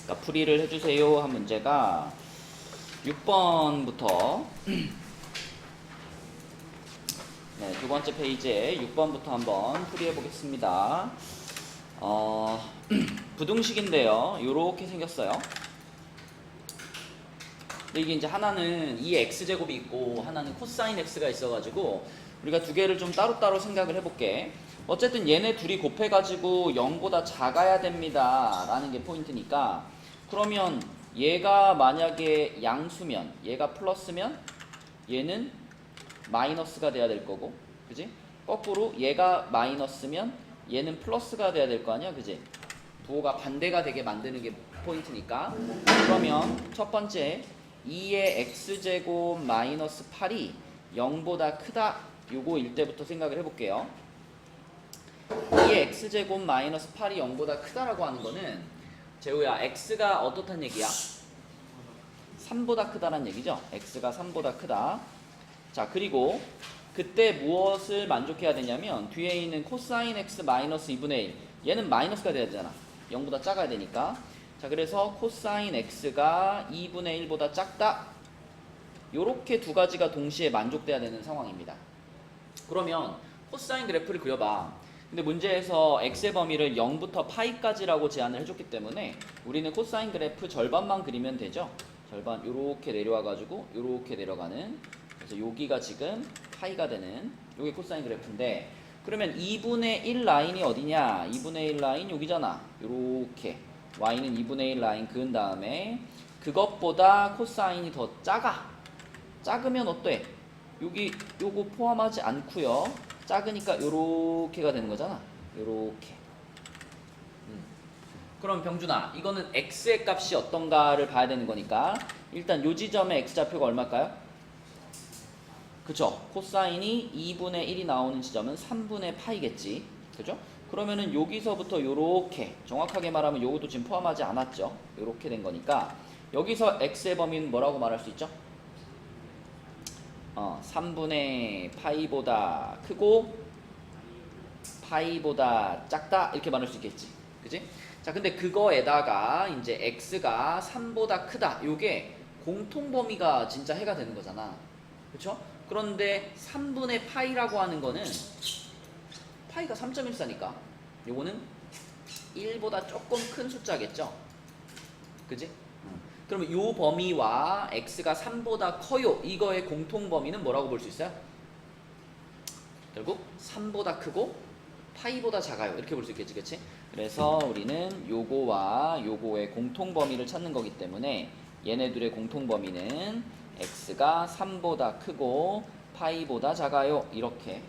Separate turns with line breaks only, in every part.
그러니까 풀이를 해주세요 한 문제가 6번부터 네, 두 번째 페이지에 6번부터 한번 풀이해 보겠습니다. 부등식인데요. 요렇게 생겼어요. 근데 이게 이제 하나는 이 x제곱이 있고 하나는 코사인 x가 있어가지고 우리가 두 개를 좀 따로따로 생각을 해볼게. 어쨌든 얘네 둘이 곱해가지고 0보다 작아야 됩니다 라는 게 포인트니까, 그러면 얘가 만약에 양수면 얘가 플러스면 얘는 마이너스가 돼야 될 거고, 그지? 거꾸로 얘가 마이너스면 얘는 플러스가 돼야 될 거 아니야, 그지? 부호가 반대가 되게 만드는 게 포인트니까. 그러면 첫 번째 2의 x제곱 마이너스 8이 0보다 크다, 요거일 때부터 생각을 해볼게요. 2의 x제곱 마이너스 8이 0보다 크다라고 하는 거는, 재우야, x가 어떻단 얘기야? 3보다 크다란 얘기죠. x가 3보다 크다. 자, 그리고 그때 무엇을 만족해야 되냐면 뒤에 있는 코사인 x 마이너스 2분의 1, 얘는 마이너스가 돼야 되잖아. 0보다 작아야 되니까. 자, 그래서 코사인 x가 2분의 1보다 작다, 요렇게 두 가지가 동시에 만족돼야 되는 상황입니다. 그러면 코사인 그래프를 그려봐. 근데 문제에서 x의 범위를 0부터 파이까지라고 제한을 해줬기 때문에 우리는 코사인 그래프 절반만 그리면 되죠. 절반 요렇게 내려와가지고 요렇게 내려가는, 그래서 여기가 지금 파이가 되는 요게 코사인 그래프인데, 그러면 2분의 1 라인이 어디냐? 2분의 1 라인 여기잖아. 요렇게 y는 2분의 1 라인 그은 다음에 그것보다 코사인이 더 작아. 작으면 어때? 여기 요거 포함하지 않고요. 작으니까 요렇게가 되는 거잖아. 요렇게. 그럼 병준아, 이거는 x의 값이 어떤가를 봐야 되는 거니까 일단 요 지점의 x좌표가 얼마일까요? 그쵸? 코사인이 2분의 1이 나오는 지점은 3분의 파이겠지. 그죠? 그러면은 여기서부터 요렇게, 정확하게 말하면 요것도 지금 포함하지 않았죠. 요렇게 된 거니까 여기서 x의 범위는 뭐라고 말할 수 있죠? 3분의 파이보다 크고 파이보다 작다, 이렇게 말할 수 있겠지. 그지? 자, 근데 그거에다가 이제 x가 3보다 크다, 요게 공통 범위가 진짜 해가 되는 거잖아. 그쵸? 그런데 3분의 파이라고 하는 거는 파이가 3.14니까 요거는 1보다 조금 큰 숫자겠죠? 그지? 그러면 요 범위와 x가 3보다 커요, 이거의 공통 범위는 뭐라고 볼 수 있어요? 결국 3보다 크고 파이보다 작아요, 이렇게 볼 수 있겠지, 그치? 그래서 우리는 요거와 요거의 공통 범위를 찾는 거기 때문에 얘네들의 공통 범위는 x가 3보다 크고 파이보다 작아요, 이렇게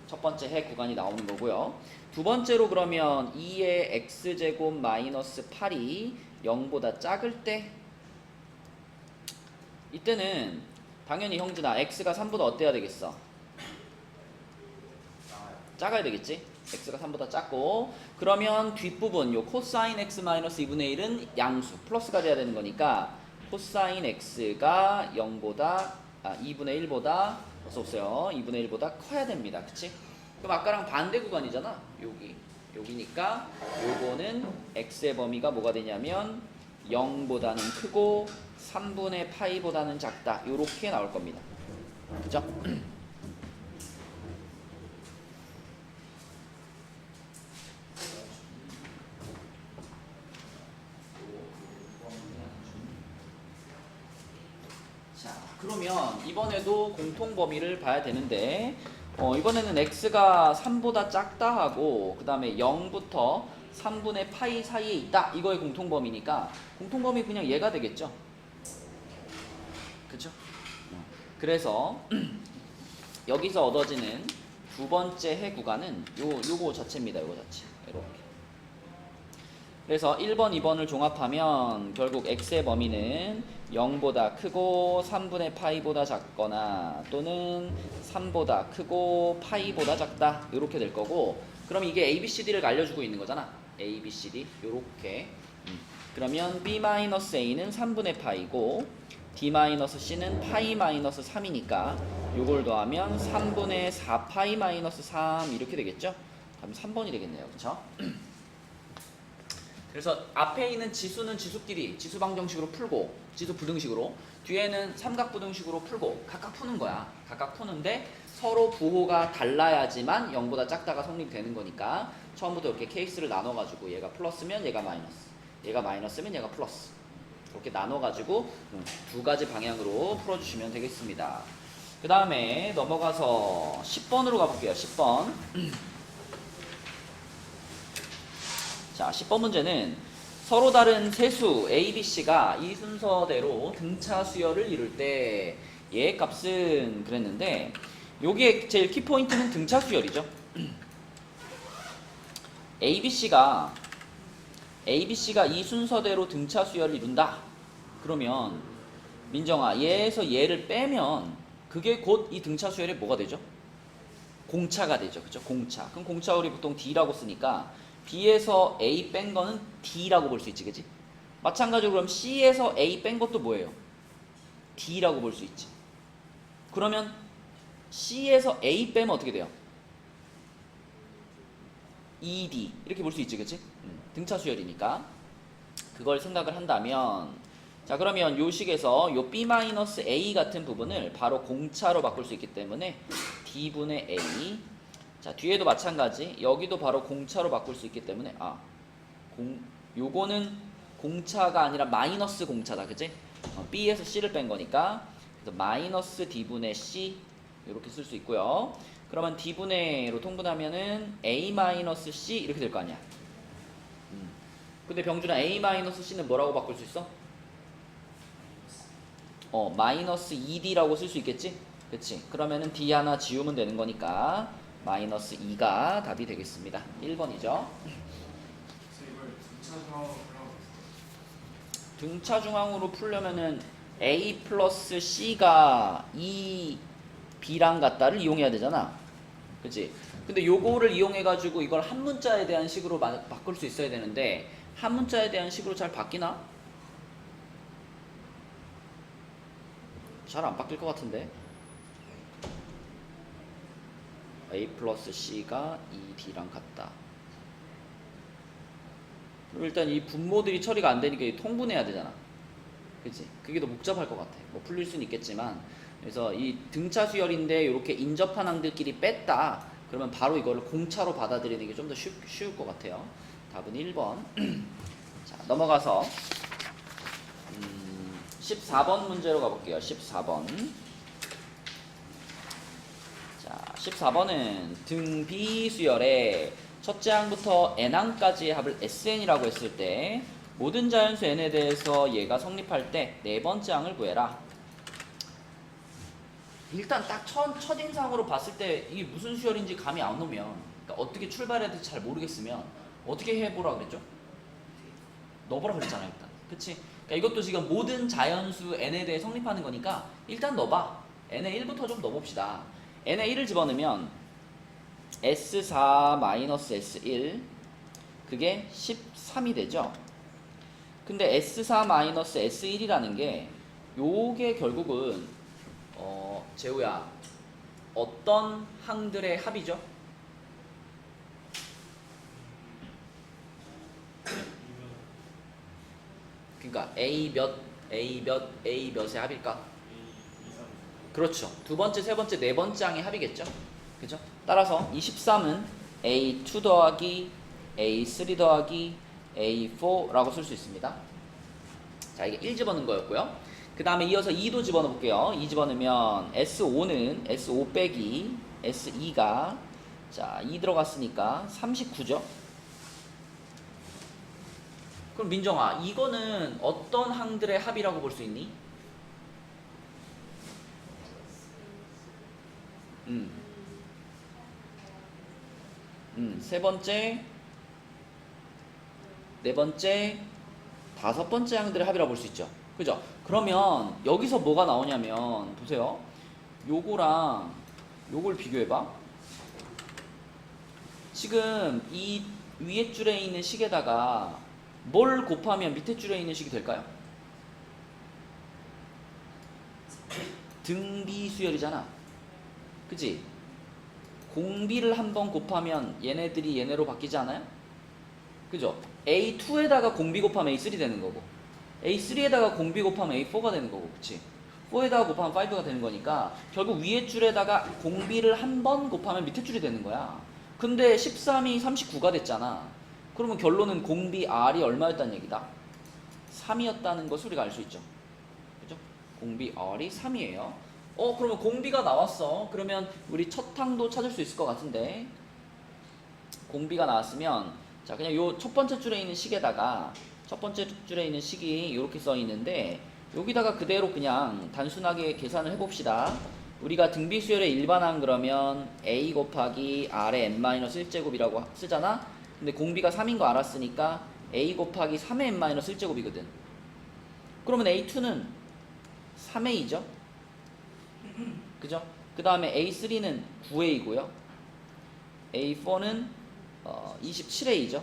첫 번째 해 구간이 나오는 거고요. 두 번째로 그러면 2의 x제곱 마이너스 8이 0보다 작을 때, 이때는 당연히 형준아 x가 3보다 어때야 되겠어? 작아야 되겠지? x가 3보다 작고, 그러면 뒷부분 요 코사인 x 마이너스 2분의 1은 양수 플러스가 돼야 되는 거니까 코사인 x가 0보다 2분의 1보다 어서오세요 2분의 1보다 커야 됩니다. 그치? 그럼 아까랑 반대 구간이잖아. 여기니까 요거는 x의 범위가 뭐가 되냐면 0보다는 크고 3분의 파이보다는 작다, 요렇게 나올 겁니다. 그죠? 자, 그러면 이번에도 공통 범위를 봐야 되는데, 이번에는 x가 3보다 작다 하고 그 다음에 0부터 3분의 파이 사이에 있다, 이거의 공통 범위니까 공통 범위 그냥 얘가 되겠죠. 그쵸? 그래서 여기서 얻어지는 두 번째 해 구간은 요거 자체입니다. 요거 자체. 이렇게. 그래서 1번, 2번을 종합하면 결국 x의 범위는 0보다 크고 3분의 파이보다 작거나 또는 3보다 크고 파이보다 작다, 이렇게 될 거고, 그럼 이게 ABCD를 알려주고 있는 거잖아. ABCD 요렇게. 그러면 B-A는 3분의 파이고 D-C는 파이 마이너스 3이니까 요걸 더하면 3분의 4파이 마이너스 3 이렇게 되겠죠? 그럼 3번이 되겠네요. 그쵸? 그래서 앞에 있는 지수는 지수끼리 지수 방정식으로 풀고 지수 부등식으로 뒤에는 삼각 부등식으로 풀고 각각 푸는 거야. 각각 푸는데 서로 부호가 달라야지만 0보다 작다가 성립되는 거니까 처음부터 이렇게 케이스를 나눠가지고 얘가 플러스면 얘가 마이너스, 얘가 마이너스면 얘가 플러스 이렇게 나눠가지고 두 가지 방향으로 풀어주시면 되겠습니다. 그 다음에 넘어가서 10번으로 가볼게요. 10번. 자, 10번 문제는 서로 다른 세수 A, B, C가 이 순서대로 등차 수열을 이룰 때 얘의 값은 그랬는데 여기에 제일 키포인트는 등차 수열이죠. A, B, C가 이 순서대로 등차 수열을 이룬다. 그러면 민정아 얘에서 얘를 빼면 그게 곧 이 등차 수열이 뭐가 되죠? 공차가 되죠. 그죠? 공차. 그럼 공차 우리 보통 D라고 쓰니까 B에서 A 뺀 거는 D라고 볼 수 있지, 그지? 마찬가지로 그럼 C에서 A 뺀 것도 뭐예요? D라고 볼 수 있지. 그러면 C에서 A 빼면 어떻게 돼요? ED 이렇게 볼 수 있지, 그치? 등차 수열이니까 그걸 생각을 한다면 자 그러면 요 식에서 요 B-A 같은 부분을 바로 공차로 바꿀 수 있기 때문에 D분의 A 자 뒤에도 마찬가지 여기도 바로 공차로 바꿀 수 있기 때문에 요거는 공차가 아니라 마이너스 공차다, 그치? B에서 C를 뺀 거니까 그래서 마이너스 D분의 C 이렇게 쓸 수 있고요. 그러면 D분의로 통분하면은 A-C 이렇게 될 거 아니야. 근데 병준아 A-C는 뭐라고 바꿀 수 있어? 마이너스 2D라고 쓸 수 있겠지? 그치? 그러면은 D 하나 지우면 되는 거니까 마이너스 2가 답이 되겠습니다. 1번이죠. 등차 중앙으로 풀려면은 A 플러스 C가 2B랑 같다를 이용해야 되잖아. 그치? 근데 요거를 이용해가지고 이걸 한 문자에 대한 식으로 바꿀 수 있어야 되는데 한 문자에 대한 식으로 잘 바뀌나? 잘 안 바뀔 것 같은데. A 플러스 C가 2D랑 같다. 그럼 일단 이 분모들이 처리가 안 되니까 이 통분해야 되잖아. 그치? 그게 더 복잡할 것 같아. 뭐 풀릴 수는 있겠지만. 그래서 이 등차 수열인데 이렇게 인접한 항들끼리 뺐다. 그러면 바로 이거를 공차로 받아들이는 게 좀 더 쉬울 것 같아요. 답은 1번. 자, 넘어가서 14번 문제로 가볼게요. 14번. 자, 14번은 등 B 수열의 첫째 항부터 n항까지의 합을 SN이라고 했을 때 모든 자연수 n에 대해서 얘가 성립할 때 네 번째 항을 구해라. 일단 딱 첫인상으로 봤을 때 이게 무슨 수열인지 감이 안 오면 그러니까 어떻게 출발해야 될지 잘 모르겠으면 어떻게 해보라 그랬죠? 넣어보라 그랬잖아요. 일단 그치? 그러니까 이것도 지금 모든 자연수 n에 대해 성립하는 거니까 일단 넣어봐. n에 1부터 좀 넣어봅시다. n에 1을 집어넣으면 S4-S1 그게 13이 되죠. 근데 S4-S1이라는 게 요게 결국은 재우야 어떤 항들의 합이죠? 그러니까 A 몇의 합일까? 그렇죠. 두 번째, 세 번째, 네 번째 항의 합이겠죠. 그죠? 따라서 이 13은 A2 더하기 A3 더하기 A4라고 쓸 수 있습니다. 자, 이게 1 집어넣은 거였고요. 그 다음에 이어서 2도 집어넣어 볼게요. 2 집어넣으면 S5는 S5 빼기 S2가 자, 2 들어갔으니까 39죠. 그럼 민정아, 이거는 어떤 항들의 합이라고 볼 수 있니? 세 번째, 네 번째, 다섯 번째 항들의 합이라고 볼 수 있죠. 그죠? 그러면 여기서 뭐가 나오냐면 보세요. 요거랑 요걸 비교해봐. 지금 이 위에 줄에 있는 식에다가 뭘 곱하면 밑에 줄에 있는 식이 될까요? 등비 수열이잖아. 그치? 공비를 한번 곱하면 얘네들이 얘네로 바뀌지 않아요? 그죠? A2에다가 공비 곱하면 A3 되는 거고 A3에다가 공비 곱하면 A4가 되는 거고 그치? 4에다가 곱하면 5가 되는 거니까 결국 위에 줄에다가 공비를 한 번 곱하면 밑에 줄이 되는 거야. 근데 13이 39가 됐잖아. 그러면 결론은 공비 R이 얼마였다는 얘기다? 3이었다는 것을 우리가 알 수 있죠. 그죠? 공비 R이 3이에요. 그러면 공비가 나왔어. 그러면 우리 첫 항도 찾을 수 있을 것 같은데 공비가 나왔으면 자 그냥 요 첫 번째 줄에 있는 식에다가 첫 번째 줄에 있는 식이 이렇게 써 있는데 여기다가 그대로 그냥 단순하게 계산을 해봅시다. 우리가 등비수열의 일반항 그러면 a 곱하기 r의 n-1제곱이라고 쓰잖아. 근데 공비가 3인 거 알았으니까 a 곱하기 3의 n-1제곱이거든. 그러면 a2는 3a죠. 그죠? 그 다음에 a3는 9a고요. a4는 27a죠.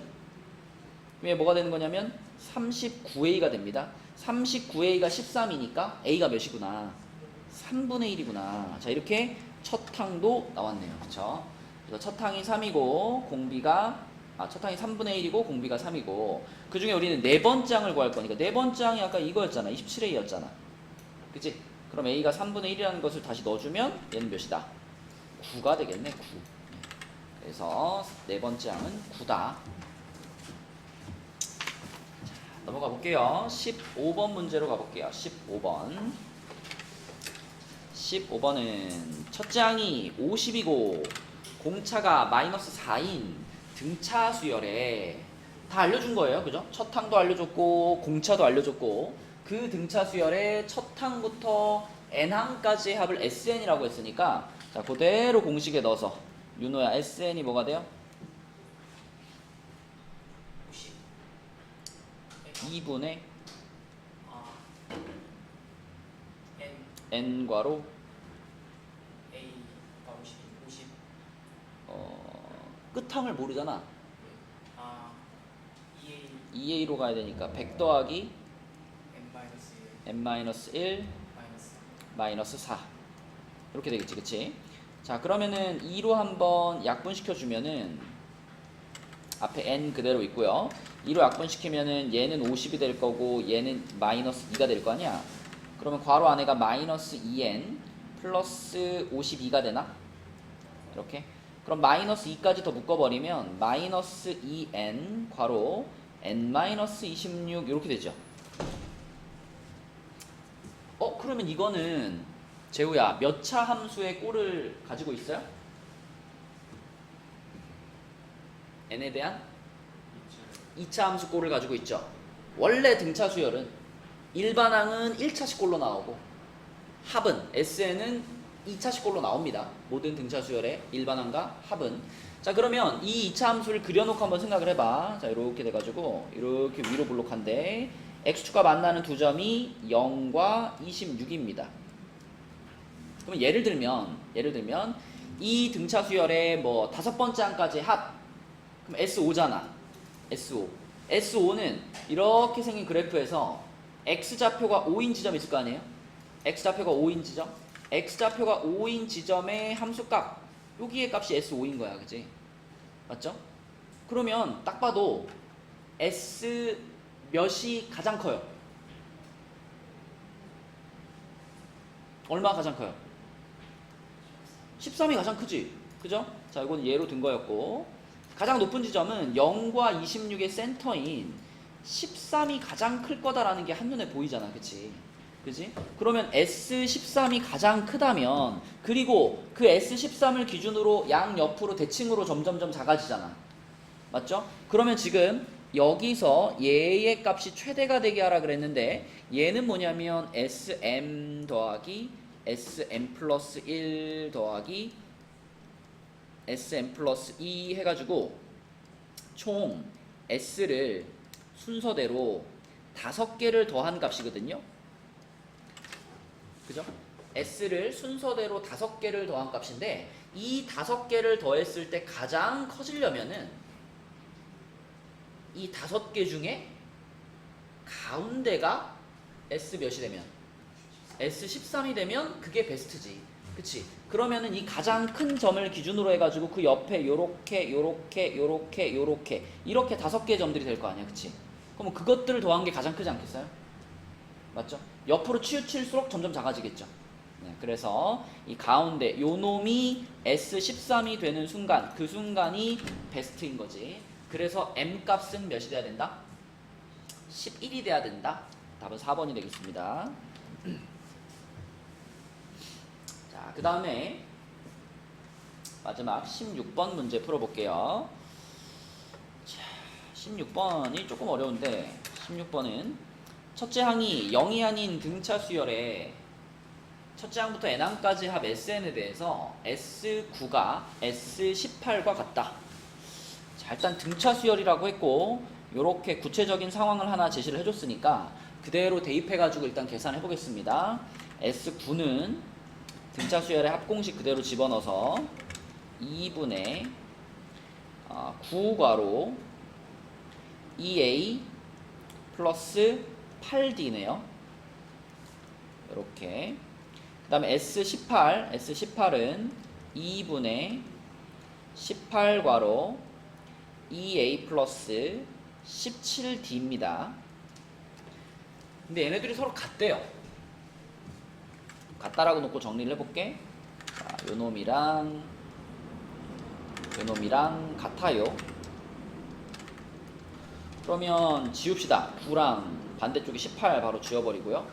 왜 뭐가 되는 거냐면 39a가 됩니다. 39a가 13이니까 a가 몇이구나? 3분의 1이구나. 자 이렇게 첫 항도 나왔네요. 그쵸? 그래서 첫 항이 3이고 공비가 첫 항이 3분의 1이고 공비가 3이고 그 중에 우리는 네 번째 항을 구할 거니까 네 번째 항이 아까 이거였잖아. 27a였잖아. 그치? 그럼 a가 3분의 1이라는 것을 다시 넣어주면 얘는 몇이다? 9가 되겠네. 9. 그래서 네 번째 항은 9다. 넘어가 볼게요. 15번 문제로 가볼게요. 15번. 15번은 첫째 항이 50이고 공차가 마이너스 4인 등차 수열에 다 알려준 거예요. 그죠? 첫 항도 알려줬고 공차도 알려줬고 그 등차 수열의 첫 항부터 n항까지의 합을 SN이라고 했으니까 자 그대로 공식에 넣어서 윤호야 SN이 뭐가 돼요? 2분의 n괄호
A가 50
끝항을 모르잖아.
2A
2a로 가야 되니까 100 더하기
n-1
n-1 마이너스 4 이렇게 되겠지. 그치? 자 그러면은 2로 한번 약분시켜 주면은 앞에 n 그대로 있고요. 2로 약분시키면은 얘는 50이 될 거고 얘는 마이너스 2가 될 거 아니야. 그러면 괄호 안에가 마이너스 2n 플러스 52가 되나? 이렇게. 그럼 마이너스 2까지 더 묶어버리면 마이너스 2n 괄호 n-26 이렇게 되죠. 그러면 이거는 재우야 몇 차 함수의 꼴을 가지고 있어요? n에 대한 2차 함수 꼴을 가지고 있죠. 원래 등차 수열은 일반항은 1차식 꼴로 나오고 합은 SN은 2차식 꼴로 나옵니다. 모든 등차 수열의 일반항과 합은. 자 그러면 이 2차 함수를 그려놓고 한번 생각을 해봐. 자 이렇게 돼가지고 이렇게 위로 볼록한데 x축과 만나는 두 점이 0과 26입니다. 그러면 예를 들면 이 등차 수열의 뭐 다섯 번째 항까지 합 그럼 S5잖아. S5. S5는 이렇게 생긴 그래프에서 X좌표가 5인 지점이 있을 거 아니에요? X좌표가 5인 지점. X좌표가 5인 지점의 함수값. 여기의 값이 S5인 거야. 그치? 맞죠? 그러면 딱 봐도 S 몇이 가장 커요? 얼마가 가장 커요? 13이 가장 크지? 그죠? 자, 이건 예로 든 거였고 가장 높은 지점은 0과 26의 센터인 13이 가장 클 거다라는 게 한눈에 보이잖아. 그치? 그치? 그러면 S13이 가장 크다면 그리고 그 S13을 기준으로 양옆으로 대칭으로 점점점 작아지잖아. 맞죠? 그러면 지금 여기서 얘의 값이 최대가 되게 하라 그랬는데 얘는 뭐냐면 SM 더하기 SM 플러스 1 더하기 SM 플러스 2 해가지고 총 S를 순서대로 5개를 더한 값이거든요. 그죠? S를 순서대로 5개를 더한 값인데 이 5개를 더했을 때 가장 커지려면은 이 5개 중에 가운데가 S 몇이 되면 S13이 되면 그게 베스트지. 그치? 그러면은 이 가장 큰 점을 기준으로 해가지고 그 옆에 요렇게 요렇게 요렇게 요렇게 이렇게 5개의 점들이 될 거 아니야, 그치? 그럼 그것들을 더한 게 가장 크지 않겠어요? 맞죠? 옆으로 치우칠수록 점점 작아지겠죠. 네, 그래서 이 가운데 요 놈이 S13이 되는 순간, 그 순간이 베스트인 거지. 그래서 M 값은 몇이 돼야 된다? 11이 돼야 된다. 답은 4번이 되겠습니다. 자, 그 다음에 마지막 16번 문제 풀어볼게요. 자, 16번이 조금 어려운데 16번은 첫째 항이 0이 아닌 등차 수열에 첫째 항부터 n항까지 합 SN에 대해서 S9가 S18과 같다. 자, 일단 등차 수열이라고 했고 요렇게 구체적인 상황을 하나 제시를 해줬으니까 그대로 대입해가지고 일단 계산해 보겠습니다. S9는 등차 수열의 합공식 그대로 집어넣어서 2분의 9괄호 2a 플러스 8d네요. 이렇게. 그 다음에 S18은 2분의 18괄호 2a 플러스 17d입니다. 근데 얘네들이 서로 같대요. 같다라고 놓고 정리를 해볼게. 자, 요놈이랑 같아요. 그러면 지웁시다. 9랑 반대쪽에 18 바로 지워버리고요.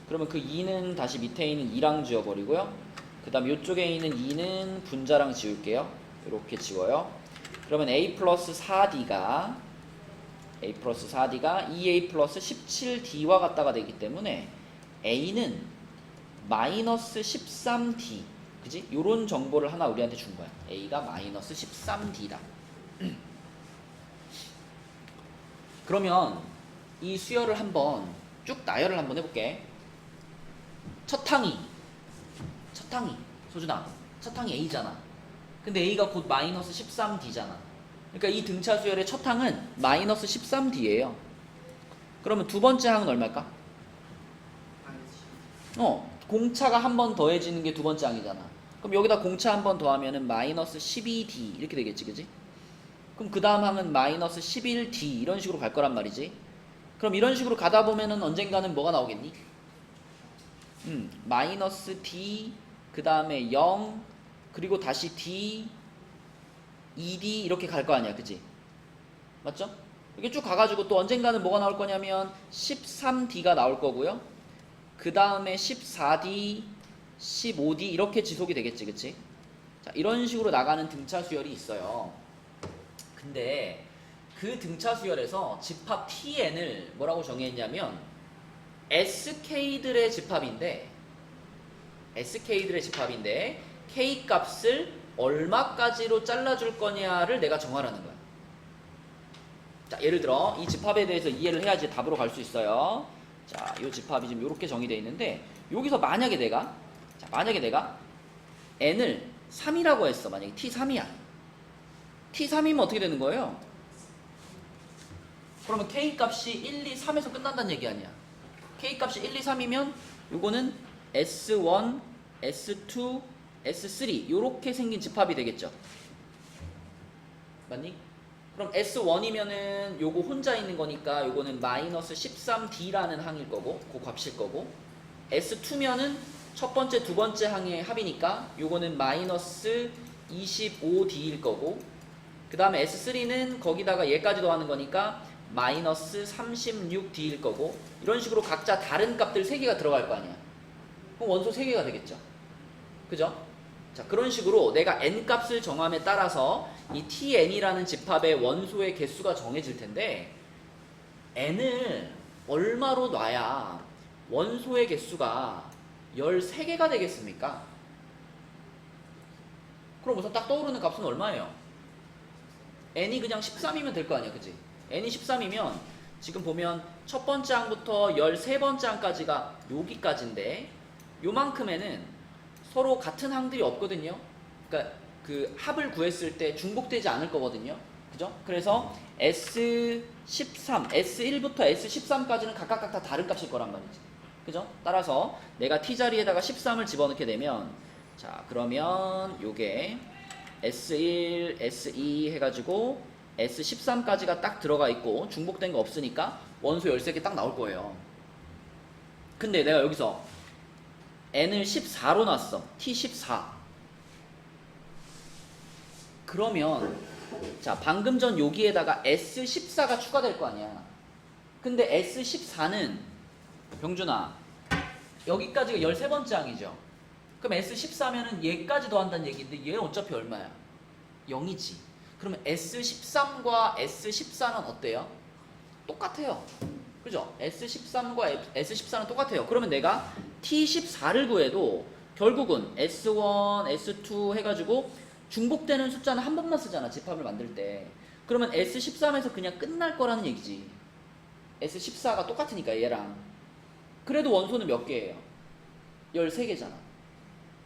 그러면 그 2는 다시 밑에 있는 2랑 지워버리고요. 그 다음 이쪽에 있는 2는 분자랑 지울게요. 이렇게 지워요. 그러면 a 플러스 4d가 2a 플러스 17d와 같다가 되기 때문에 a는 마이너스 13d, 그지? 요런 정보를 하나 우리한테 준 거야. a가 마이너스 13d다. 그러면 이 수열을 한번 쭉 나열을 한번 해볼게. 첫 항이 소준아, 첫 항이 a잖아. 근데 a가 곧 마이너스 13d잖아. 그러니까 이 등차 수열의 첫 항은 마이너스 13d예요. 그러면 두 번째 항은 얼마일까? 공차가 한 번 더해지는 게 두 번째 항이잖아. 그럼 여기다 공차 한 번 더하면은 마이너스 12d 이렇게 되겠지, 그지? 그럼 그 다음 항은 마이너스 11d 이런 식으로 갈 거란 말이지. 그럼 이런 식으로 가다 보면은 언젠가는 뭐가 나오겠니? 마이너스 d, 그 다음에 0, 그리고 다시 d, 2d 이렇게 갈 거 아니야, 그지? 맞죠? 이렇게 쭉 가가지고 또 언젠가는 뭐가 나올 거냐면 13d가 나올 거고요. 그 다음에 14d, 15d 이렇게 지속이 되겠지, 그치? 자, 이런 식으로 나가는 등차 수열이 있어요. 근데 그 등차 수열에서 집합 tn을 뭐라고 정의했냐면 sk들의 집합인데 k 값을 얼마까지로 잘라줄 거냐를 내가 정하라는 거야. 자, 예를 들어 이 집합에 대해서 이해를 해야지 답으로 갈 수 있어요. 자, 이 집합이 지금 이렇게 정의되어 있는데 여기서 만약에 내가 n을 3이라고 했어. 만약에 t3이야. t3이면 어떻게 되는 거예요? 그러면 k 값이 1, 2, 3에서 끝난다는 얘기 아니야. k 값이 1, 2, 3이면 요거는 S1, S2, S3 요렇게 생긴 집합이 되겠죠. 맞니? 그럼 S1이면은 요거 혼자 있는 거니까 요거는 마이너스 13d라는 항일 거고 그 값일 거고, S2면은 첫 번째, 두 번째 항의 합이니까 요거는 마이너스 25d일 거고, 그 다음에 S3는 거기다가 얘까지 더하는 거니까 마이너스 36d일 거고, 이런 식으로 각자 다른 값들 3개가 들어갈 거 아니야. 그럼 원소 3개가 되겠죠. 그죠? 자, 그런 식으로 내가 n 값을 정함에 따라서 이 tn이라는 집합의 원소의 개수가 정해질 텐데, n을 얼마로 놔야 원소의 개수가 13개가 되겠습니까? 그럼 우선 딱 떠오르는 값은 얼마예요? n이 그냥 13이면 될 거 아니야, 그치? n이 13이면 지금 보면 첫 번째 항부터 13번째 항까지가 여기까지인데 요만큼에는 서로 같은 항들이 없거든요. 그러니까 그 합을 구했을 때 중복되지 않을 거거든요. 그죠? 그래서 S13, S1부터 S13까지는 각각 다 다른 값일 거란 말이지. 그죠? 따라서 내가 t 자리에다가 13을 집어넣게 되면 자, 그러면 요게 S1, S2 해가지고 S13까지가 딱 들어가 있고 중복된 거 없으니까 원소 13개 딱 나올 거예요. 근데 내가 여기서 N을 14로 놨어. T14. 그러면 자, 방금 전 여기에다가 S14가 추가될 거 아니야. 근데 S14는 병준아 여기까지가 13번째 항이죠. 그럼 S14면은 얘까지 더한다는 얘기인데 얘 어차피 얼마야? 0이지. 그러면 S13과 S14는 어때요? 똑같아요. 그죠? S13과 S14는 똑같아요. 그러면 내가 T14를 구해도 결국은 S1, S2 해가지고 중복되는 숫자는 한 번만 쓰잖아. 집합을 만들 때. 그러면 S13에서 그냥 끝날 거라는 얘기지. S14가 똑같으니까 얘랑. 그래도 원소는 몇 개예요? 13개잖아.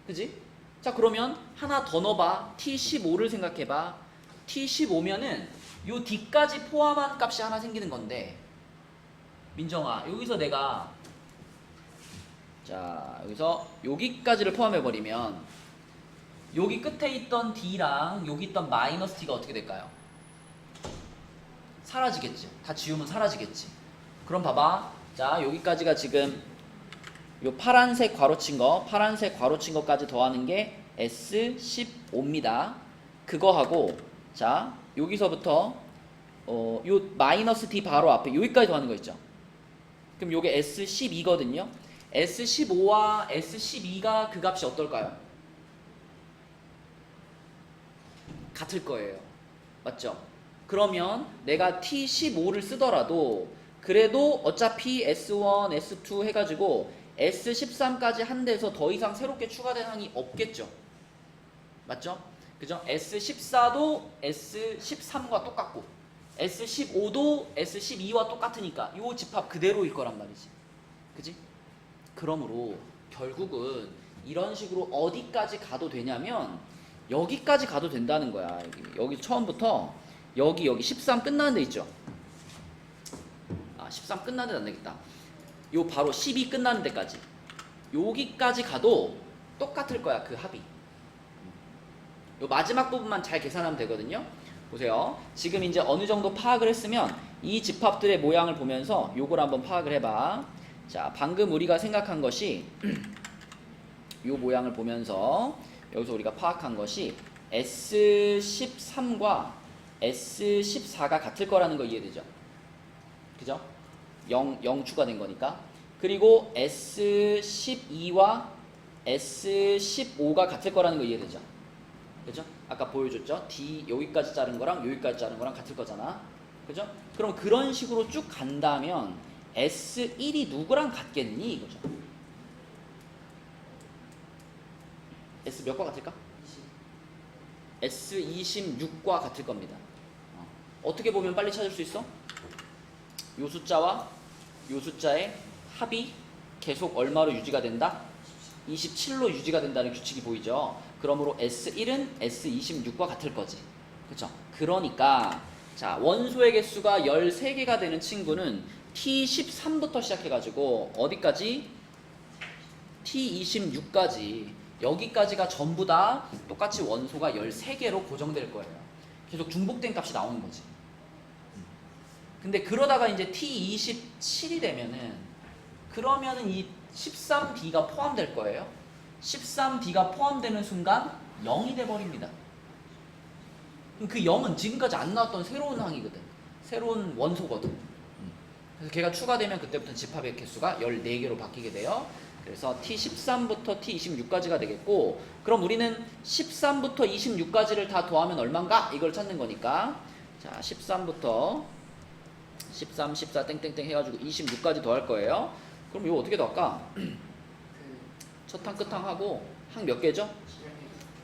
그지? 자, 그러면 하나 더 넣어봐. T15를 생각해봐. T15면은 요 D까지 포함한 값이 하나 생기는 건데, 민정아, 여기서 내가 자, 여기서 여기까지를 포함해버리면 여기 끝에 있던 D랑 여기 있던 마이너스 T가 어떻게 될까요? 사라지겠지. 다 지우면 사라지겠지. 그럼 봐봐. 자, 여기까지가 지금 요 파란색 괄호친 거까지 더하는 게 S15입니다. 그거하고 자, 여기서부터 요 마이너스 D 바로 앞에 여기까지 더하는 거 있죠. 그럼 요게 S12거든요. S15와 S12가 그 값이 어떨까요? 같을 거예요. 맞죠? 그러면 내가 T15를 쓰더라도 그래도 어차피 S1, S2 해가지고 S13까지 한 대에서 더 이상 새롭게 추가된 항이 없겠죠. 맞죠? 그죠? S14도 S13과 똑같고 S15도 S12와 똑같으니까 이 집합 그대로일 거란 말이지. 그지? 그러므로 결국은 이런 식으로 어디까지 가도 되냐면 여기까지 가도 된다는 거야. 여기 처음부터 여기 13 끝나는 데 있죠. 13 끝나는 데는 안 되겠다. 요 바로 12 끝나는 데까지 여기까지 가도 똑같을 거야. 그 합이. 요 마지막 부분만 잘 계산하면 되거든요. 보세요. 지금 이제 어느 정도 파악을 했으면 이 집합들의 모양을 보면서 요걸 한번 파악을 해봐. 자, 방금 우리가 생각한 것이 요 모양을 보면서 여기서 우리가 파악한 것이 S13과 S14가 같을 거라는 거 이해되죠? 그죠? 0 추가된 거니까. 그리고 S12와 S15가 같을 거라는 거 이해되죠? 그죠? 아까 보여줬죠? D 여기까지 자른 거랑 여기까지 자른 거랑 같을 거잖아. 그죠? 그럼 그런 식으로 쭉 간다면 S1이 누구랑 같겠니? 이거죠. S 몇과 같을까? S26과 같을 겁니다. 어떻게 보면 빨리 찾을 수 있어? 요 숫자와 요 숫자의 합이 계속 얼마로 유지가 된다? 27로 유지가 된다는 규칙이 보이죠. 그러므로 S1은 S26과 같을 거지. 그쵸? 그러니까 자, 원소의 개수가 13개가 되는 친구는 T13부터 시작해가지고 어디까지? T26까지 여기까지가 전부 다 똑같이 원소가 13개로 고정될 거예요. 계속 중복된 값이 나오는 거지. 근데 그러다가 이제 T27이 되면은 그러면은 이 13D가 포함될 거예요. 13D가 포함되는 순간 0이 돼버립니다. 그 0은 지금까지 안 나왔던 새로운 항이거든. 새로운 원소거든. 그래서 걔가 추가되면 그때부터 집합의 개수가 14개로 바뀌게 돼요. 그래서 T13부터 T26까지가 되겠고, 그럼 우리는 13부터 26까지를 다 더하면 얼만가? 이걸 찾는 거니까 자, 13부터 13, 14 땡땡땡 해가지고 26까지 더할 거예요. 그럼 이거 어떻게 더할까? 첫 항 끝항 하고 항 몇 개죠?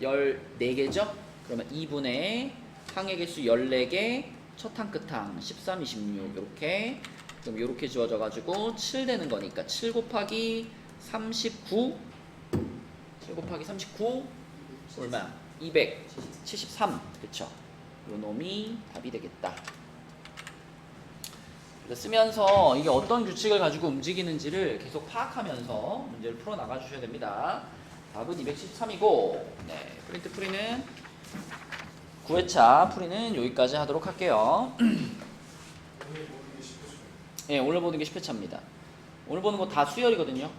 14개죠? 그러면 2분의 항의 개수 14개, 첫 항 끝항 13, 26 이렇게. 그럼 이렇게 지워져 가지고 7 되는 거니까 7 곱하기 39 얼마야? 273. 그쵸? 요 놈이 답이 되겠다. 쓰면서 이게 어떤 규칙을 가지고 움직이는지를 계속 파악하면서 문제를 풀어 나가 주셔야 됩니다. 답은 213이고, 네, 프린트 풀이는 9회차 풀이는 여기까지 하도록 할게요. 네, 오늘 보는 게 10회차입니다. 오늘 보는 거 다 수열이거든요.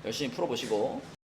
열심히 풀어보시고.